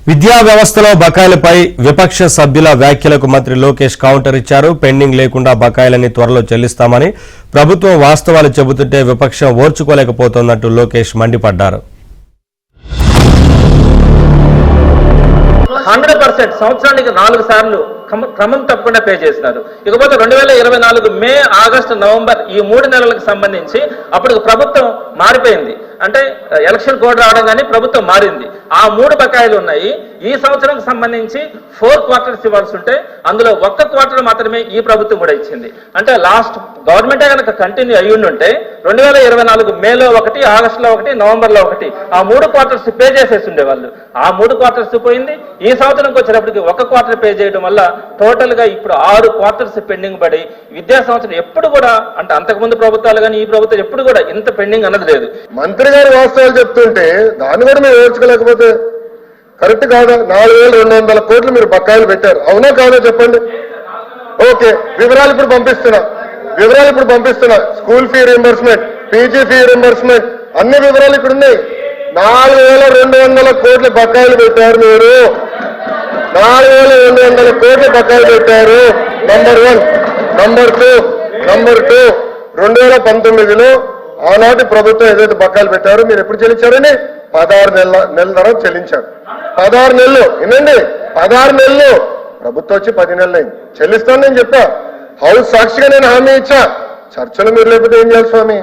విద్యా వ్యవస్థలో బకాయిలపై విపక్ష సభ్యుల వ్యాఖ్యలకు మంత్రి లోకేష్ కౌంటర్ ఇచ్చారు. పెండింగ్ లేకుండా బకాయిలని త్వరలో చెల్లిస్తామని ప్రభుత్వం వాస్తవాలు చెబుతుంటే విపక్షం ఓర్చుకోలేకపోతున్నట్టు లోకేష్ మండిపడ్డారు. 100% సంవత్సరానికి 4 సార్లు క్రమం తప్పకుండా పే చేస్తున్నారు. ఇకపోతే 2024 మే, ఆగస్టు, నవంబర్ ఈ 3 నెలలకు సంబంధించి అప్పుడు ప్రభుత్వం మారిపోయింది. అంటే ఎలక్షన్ కోడ్ రావడం కానీ ప్రభుత్వం మారింది. ఆ 3 బకాయిలు ఉన్నాయి. ఈ సంవత్సరం సంబంధించి 4 క్వార్టర్స్ ఇవ్వాల్సి ఉంటే అందులో 1 క్వార్టర్ మాత్రమే ఈ ప్రభుత్వం కూడా ఇచ్చింది. అంటే లాస్ట్ గవర్నమెంటే కనుక కంటిన్యూ అయ్యి ఉంటే 2024 మేలో 1, ఆగస్టులో 1, నవంబర్లో 1 ఆ 3 క్వార్టర్స్ పే చేసేసి ఉండేవాళ్ళు. ఆ 3 క్వార్టర్స్ పోయింది. ఈ సంవత్సరంకి వచ్చేటప్పటికి 1 క్వార్టర్ పే చేయడం వల్ల టోటల్ గా ఇప్పుడు 6 క్వార్టర్స్ పెండింగ్ పడి విద్యా సంవత్సరం ఎప్పుడు కూడా, అంటే అంతకుముందు ప్రభుత్వాలు కానీ ఈ ప్రభుత్వం ఎప్పుడు కూడా ఇంత పెండింగ్ అన్నది లేదు. మంత్రి గారి వాస్తవాలు చెప్తుంటే దాన్ని కూడా మీరు ఓర్చుకోలేకపోతే కరెక్ట్ కాదా? 4,200 కోట్లు మీరు బకాయిలు పెట్టారు, అవునా కాదా చెప్పండి. ఓకే, వివరాలు ఇప్పుడు పంపిస్తున్నా. School fee reimbursement, PG fee reimbursement అన్ని వివరాలు ఇక్కడ ఉన్నాయి. 4,200 కోట్ల బకాయిలు పెట్టారు మీరు. 4,200 కోట్ల బకాయిలు పెట్టారు. నంబర్ 1. నంబర్ 2 2019లో ఆనాటి ప్రభుత్వం ఏదైతే బకాయిలు పెట్టారో మీరు ఎప్పుడు చెల్లించారని 16 నెలల తర్వాత చెల్లించారు. 16 నెలలు వినండి, 16 నెలలు. ప్రభుత్వం వచ్చి 10 నెలలు అయింది. చెల్లిస్తాను నేను చెప్పా. హౌస్ సాక్షిగా నేను హామీ ఇచ్చా. చర్చలు మీరు లేకపోతే ఏం చేయాలి స్వామి?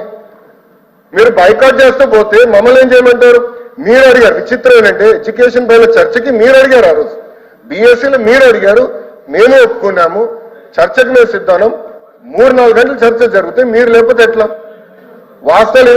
మీరు బైకాట్ చేస్తూ పోతే మమ్మల్ని ఏం చేయమంటారు? మీరు అడిగారు. విచిత్రం ఏంటంటే ఎడ్యుకేషన్ పైన చర్చకి మీరు అడిగారు. ఆ రోజు బీఎస్సీలో మీరు అడిగారు, మేము ఒప్పుకున్నాము. చర్చకు మేము సిద్ధానం. 3-4 గంటలు చర్చ జరిగితే మీరు లేకపోతే ఎట్లా? వాస్తవాలు